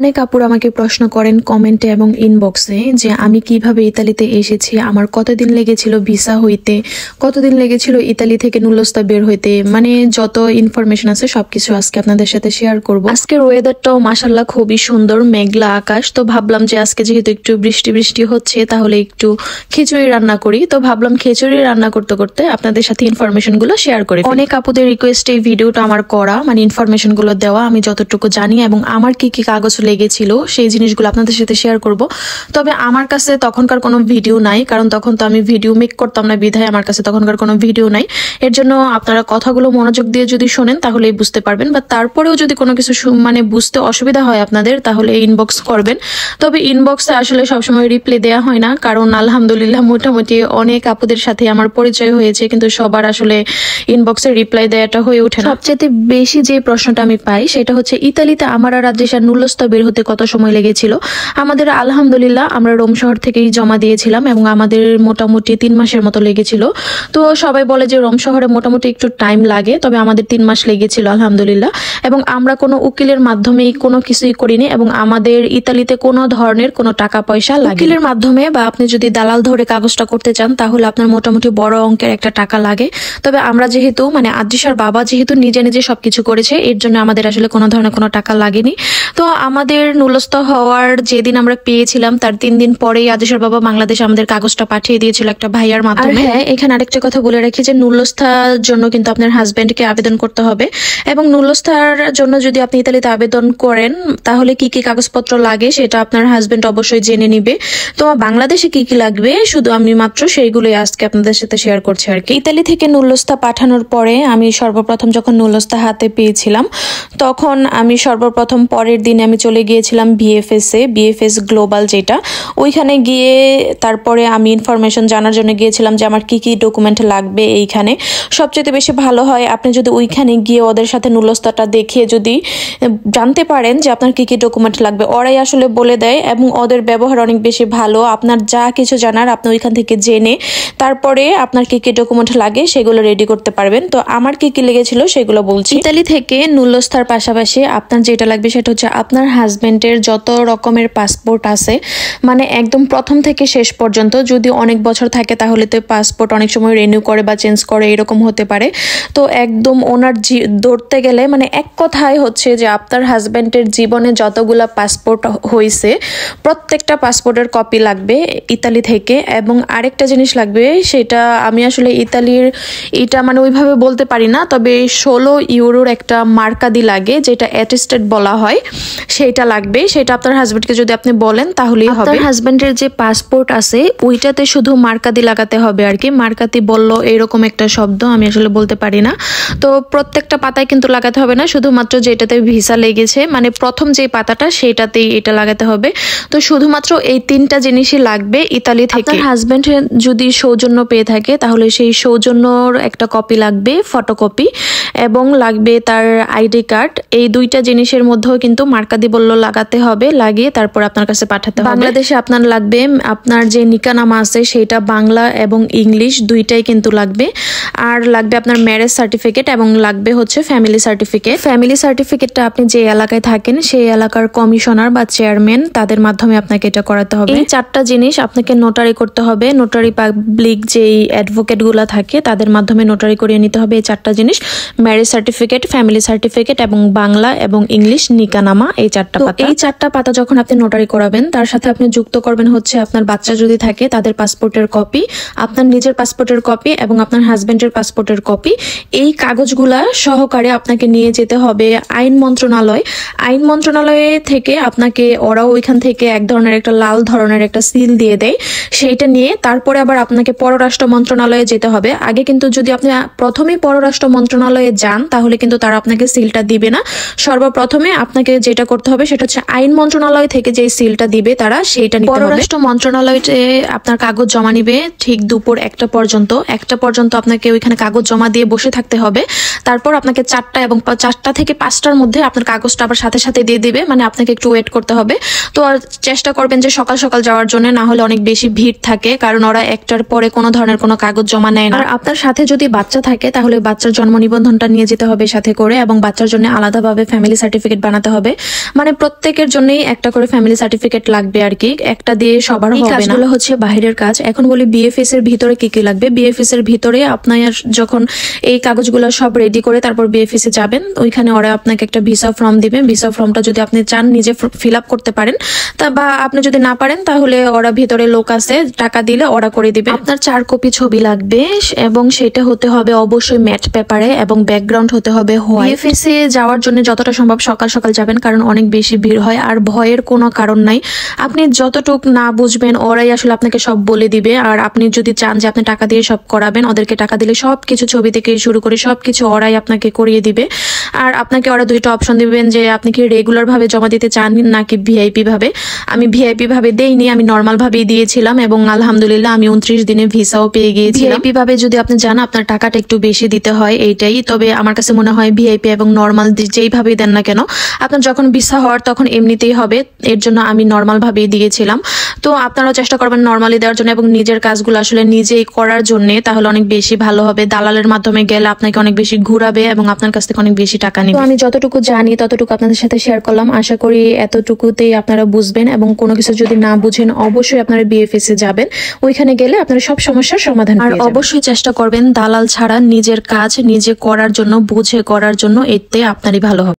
অনেক আপুরা আমাকে প্রশ্ন করেন কমেন্টে এবং ইনবক্সে যে আমি কিভাবে ইতালিতে এসেছি, আমার কতদিন লেগেছিল ভিসা হইতে, কতদিন লেগেছিল ইতালি থেকে নুলস্তা বের হইতে, মানে যত ইনফরমেশন আছে সবকিছু আজকে আপনাদের সাথে শেয়ার করব। আজকের ওয়েদারটাও মাশাআল্লাহ খুবই সুন্দর, মেঘলা আকাশ। তো ভাবলাম যে আজকে যেহেতু একটু বৃষ্টি বৃষ্টি হচ্ছে তাহলে একটু খিচুড়ি রান্না করি। তো ভাবলাম খিচুড়ি রান্না করতে করতে আপনাদের সাথে ইনফরমেশন গুলো শেয়ার করি। অনেক আপুদের রিকোয়েস্টে এই ভিডিওটা আমার করা, মানে ইনফরমেশন গুলো দেওয়া, আমি যতটুকু জানি এবং আমার কি কি কাগজ লেগেছিল সেই জিনিসগুলো আপনাদের সাথে শেয়ার করব। তবে আমার কাছে তখনকার কোনো ভিডিও নাই, কারণ তখন তো আমি ভিডিও মেক করতাম না, বিধায় আমার কাছে তখনকার কোনো ভিডিও নাই। এর জন্য আপনারা কথাগুলো মনোযোগ দিয়ে যদি শোনেন তাহলেই বুঝতে পারবেন, বা তারপরেও যদি কোনো কিছু মানে বুঝতে অসুবিধা হয় আপনাদের তাহলে ইনবক্স করবেন। তবে ইনবক্সে আসলে সবসময় রিপ্লাই দেওয়া হয় না, কারণ আলহামদুলিল্লাহ মোটামুটি অনেক আপুদের সাথে আমার পরিচয় হয়েছে, কিন্তু সবার আসলে ইনবক্সে রিপ্লাই দেওয়াটা হয়ে ওঠে না। সবচেয়ে বেশি যে প্রশ্নটা আমি পাই সেটা হচ্ছে ইতালিতে আমার আর রাজেশার নুলস্তা বের হতে কত সময় লেগেছিল। আমাদের আলহামদুলিল্লাহ আমরা রোম শহর থেকেই জমা দিয়েছিলাম এবং আমাদের মোটামুটি 3 মাসের মতো লেগেছিল। তো সবাই বলে যে রোম শহরে মোটামুটি একটু টাইম লাগে, তবে আমাদের 3 মাস লেগেছিল আলহামদুলিল্লাহ। এবং আমরা কোনো উকিলের মাধ্যমেই কোনো কিছুই করিনি, এবং আমাদের ইতালিতে কোনো ধরনের কোনো টাকা পয়সা লাগে। উকিলের মাধ্যমে বা আপনি যদি দালাল ধরে কাগজটা করতে চান তাহলে আপনার মোটামুটি বড় অঙ্কের একটা টাকা লাগে। তবে আমরা যেহেতু মানে আদ্রিসার বাবা যেহেতু নিজে নিজে সবকিছু করেছে, এর জন্য আমাদের আসলে কোনো ধরনের কোনো টাকা লাগেনি। তো আমাদের নুলস্তা হওয়ার যেদিন আমরা পেয়েছিলাম তার 3 দিন পরেই আদ্রিসার বাবা বাংলাদেশে আমাদের কাগজটা পাঠিয়ে দিয়েছিল একটা ভাইয়ার মাধ্যমে। হ্যাঁ, এখানে আরেকটা কথা বলে রাখি যে নুলস্তার জন্য কিন্তু আপনার হাজবেন্ডকে আবেদন করতে হবে, এবং নুলস্তার জন্য যদি আপনি ইতালিতে আবেদন করেন তাহলে কি কি কাগজপত্র লাগে সেটা আপনার হাজবেন্ড অবশ্যই জেনে নিবে। তো বাংলাদেশে কি কি লাগবে শুধু আমি মাত্র সেইগুলোই আজকে আপনাদের সাথে শেয়ার করছি আর কি। ইতালি থেকে নুলস্তা পাঠানোর পরে আমি সর্বপ্রথম যখন নুলস্তা হাতে পেয়েছিলাম তখন আমি সর্বপ্রথম পরের দিনে আমি চলে গিয়েছিলাম বিএফএস গ্লোবাল, যেটা ওইখানে গিয়ে তারপরে আমি ইনফরমেশন জানার জন্য গিয়েছিলাম যে আমার কি কি ডকুমেন্ট লাগবে। এইখানে সবচেয়ে বেশি ভালো হয় আপনি যদি ওইখানে গিয়ে ওদের সাথে নুলস্তাটা দেখে যদি জানতে পারেন যে আপনার কি কি ডকুমেন্ট লাগবে, ওরাই আসলে বলে দেয় এবং ওদের ব্যবহার অনেক বেশি ভালো। আপনার যা কিছু জানার আপনি ওইখান থেকে জেনে তারপরে আপনার কি কি ডকুমেন্ট লাগে সেগুলো রেডি করতে পারবেন। তো আমার কি কি লেগেছিল সেগুলো বলছি। ইতালি থেকে নুলস্তার পাশাপাশি আপনার যেটা লাগবে সেটা হচ্ছে আপনার হাজবেন্ডের যত রকমের পাসপোর্ট আছে, মানে একদম প্রথম থেকে শেষ পর্যন্ত। যদি অনেক বছর থাকে তাহলে তো পাসপোর্ট অনেক সময় রিনিউ করে বা চেঞ্জ করে, এরকম হতে পারে। তো একদম ওনার ধরতে গেলে মানে এক কথায় হচ্ছে যে আপনার হাজবেন্ডের জীবনে যতগুলা পাসপোর্ট হয়েছে প্রত্যেকটা পাসপোর্টের কপি লাগবে ইতালি থেকে। এবং আরেকটা জিনিস লাগবে, সেটা আমি আসলে ইতালির এটা মানে ওইভাবে বলতে পারি না, তবে 16 ইউরোর একটা মার্কাদি লাগে যেটা অ্যাটেস্টেড বলা হয়, সেটা লাগবে। সেটা আপনার হাজবেন্ডকে যদি আপনি বলেন তাহলেই হবে। আপনার হাজবেন্ডের যে পাসপোর্ট আছে ওইটাতে শুধু মার্কাদি লাগাতে হবে আর কি। মার্কাতি বললো এরকম একটা শব্দ, আমি আসলে বলতে পারি না। তো প্রত্যেকটা পাতায় কিন্তু লাগাতে হবে না, শুধুমাত্র যেটাতে ভিসা লেগেছে মানে প্রথম যে পাতাটা সেটাতেই এটা লাগাতে হবে। তো শুধুমাত্র এই 3টা জিনিসই লাগবে ইতালি থেকে। আপনার হাজবেন্ড যদি সৌজন্য পেয়ে থাকে তাহলে সেই সৌজন্যর একটা কপি লাগবে, ফটোকপি, এবং লাগবে তার আইডি কার্ড। এই 2টা জিনিসের মধ্যেও কিন্তু মার্কাদি বলল লাগাতে হবে, লাগিয়ে তারপর আপনার কাছে পাঠাতে হবে। বাংলাদেশে আপনার লাগবে আপনার যে নিকানামা আছে সেটা বাংলা এবং ইংলিশ দুইটাই কিন্তু লাগবে। আর লাগবে আপনার ম্যারেজ সার্টিফিকেট এবং লাগবে হচ্ছে ফ্যামিলি সার্টিফিকেট। ফ্যামিলি সার্টিফিকেটটা আপনি যে এলাকায় থাকেন সেই এলাকার কমিশনার বা চেয়ারম্যান তাদের মাধ্যমে আপনাকে এটা করাতে হবে। এই 4টা জিনিস আপনাকে নোটারি করতে হবে। নোটারি পাবলিক যেই অ্যাডভোকেট গুলা থাকে তাদের মাধ্যমে নোটারি করিয়ে নিতে হবে এই 4টা জিনিস: ম্যারেজ সার্টিফিকেট, ফ্যামিলি সার্টিফিকেট এবং বাংলা এবং ইংলিশ নিকানামা, এই 4টা পাতা। এই 4টা পাতা যখন আপনি নোটারি করাবেন তার সাথে আপনি যুক্ত করবেন হচ্ছে আপনার বাচ্চা যদি থাকে তাদের পাসপোর্টের কপি, আপনার নিজের পাসপোর্টের কপি এবং আপনার হাজবেন্ডের পাসপোর্টের কপি। এই কাগজগুলা সহকারে আপনাকে নিয়ে যেতে হবে আইন মন্ত্রণালয়। আইন মন্ত্রণালয়ে থেকে আপনাকে ওরাও ওইখান থেকে এক ধরনের একটা লাল ধরনের একটা সিল দিয়ে দেয়, সেইটা নিয়ে তারপরে আবার আপনাকে পররাষ্ট্র মন্ত্রণালয়ে যেতে হবে। আগে কিন্তু যদি আপনি প্রথমেই পররাষ্ট্র মন্ত্রণালয়ে যান তাহলে কিন্তু তারা আপনাকে সিলটা দিবে না। সর্বপ্রথমে আপনাকে যেটা করতে হবে সেটা হচ্ছে আইন মন্ত্রণালয় থেকে যে সিলটা দিবে তারা সেইটা নিতে হবে। পররাষ্ট্র মন্ত্রণালয়তে আপনার কাগজ জমা নিবে ঠিক দুপুর 1টা পর্যন্ত। 1টা পর্যন্ত আপনাকে ওইখানে কাগজ জমা দিয়ে বসে থাকতে হবে। তারপর আপনাকে 4টা এবং 4টা থেকে 5টার মধ্যে আপনার কাগজটা আবার সাথে সাথে দিয়ে দিবে, মানে আপনাকে একটু ওয়েট করতে হবে। তো চেষ্টা করবেন যে সকাল সকাল যাওয়ার জন্য, না হলে অনেক বেশি ভিড় থাকে, কারণ ওরা 1টার পরে কোনো ধরনের কোনো কাগজ জমা নেয় না। আর আপনার সাথে যদি বাচ্চা থাকে তাহলে বাচ্চার জন্ম নিবন্ধনটা নিয়ে যেতে হবে সাথে করে, এবং বাচ্চার জন্য আলাদাভাবে ফ্যামিলি সার্টিফিকেট বানাতে হবে। মানে প্রত্যেকের জন্যই একটা করে ফ্যামিলি সার্টিফিকেট লাগবে আর কি, একটা দিয়ে সবার হবে না। কাজগুলো হচ্ছে বাইরের কাজ। এখন বলি বিএফএস এর ভিতরে কি কি লাগবে। বিএফএস এর ভিতরে আপনার যখন এই কাগজগুলো সব রেডি করে তারপর বিএফএস এ যাবেন, ওইখানে ওরা আপনাকে একটা ভিসা ফর্ম দিবে। ভিসা ফর্মটা যদি আপনি চান নিজে ফিল আপ করতে পারেন, তা বা আপনি যদি না পারেন তাহলে ওরা ভিতরে লোক আছে, টাকা দিলে ওরা করে দিবে। আপনার 4 কপি ছবি লাগবে এবং সেটা হতে হবে অবশ্যই ম্যাট পেপারে এবং ব্যাকগ্রাউন্ড হতে হবে হোয়াইট। বিএফএস এ যাওয়ার জন্য যতটা সম্ভব সকাল সকাল যাবেন, কারণ অনেক বেশি ভিড় হয়। আর ভয়ের কোনো কারণ নাই, আপনি যতটুক না বুঝবেন ওরাই আসলে আপনাকে সব বলে দিবে। আর আপনি যদি চান যে আপনি টাকা দিয়ে সব করাবেন, ওদেরকে টাকা দিলে সবকিছু ছবি থেকে শুরু করে সবকিছু ওরাই আপনাকে করিয়ে দিবে। আর আপনাকে ওরা 2টা অপশন দিবেন যে আপনি কি রেগুলার ভাবে জমা দিতে চান নাকি ভিআইপি ভাবে। আমি ভিআইপি ভাবে দেইনি, আমি নর্মাল ভাবেই দিয়েছিলাম এবং আলহামদুলিল্লাহ আমি 29 দিনে ভিসাও পেয়ে গিয়েছিলাম। ভিআইপি ভাবে যদি আপনি জান আপনার টাকাটা একটু বেশি দিতে হয় এইটাই। তবে আমার কাছে মনে হয় ভিআইপি এবং নর্মাল যেইভাবে দেন না কেন আপনার যখন ভিসা হওয়ার তখন এমনিতেই হবে, এর জন্য আমি নর্মাল ভাবেই দিয়েছিলাম। তো আপনারাও চেষ্টা করবেন নর্মালি দেওয়ার জন্য এবং নিজের কাজগুলো আসলে নিজেই করার জন্য, তাহলে অনেক বেশি ভালো হবে। দালালের মাধ্যমে গেলে আপনাকে অনেক বেশি ঘুরাবে এবং আপনার কাছ থেকে অনেক বেশি টাকা নেবে। তো আমি যতটুকু জানি ততটুকু আপনাদের সাথে শেয়ার করলাম। আশা করি এতটুকুতেই আপনারা বুঝবেন এবং কোনো কিছু যদি না বুঝেন অবশ্যই আপনারা বিএফএস এ যাবেন, ওইখানে গেলে আপনারা সব সমস্যার সমাধান পেয়ে যাবেন। আর অবশ্যই চেষ্টা করবেন দালাল ছাড়া নিজের কাজ নিজে করার জন্য, বুঝে করার জন্য, এতে আপনারই ভালো হবে।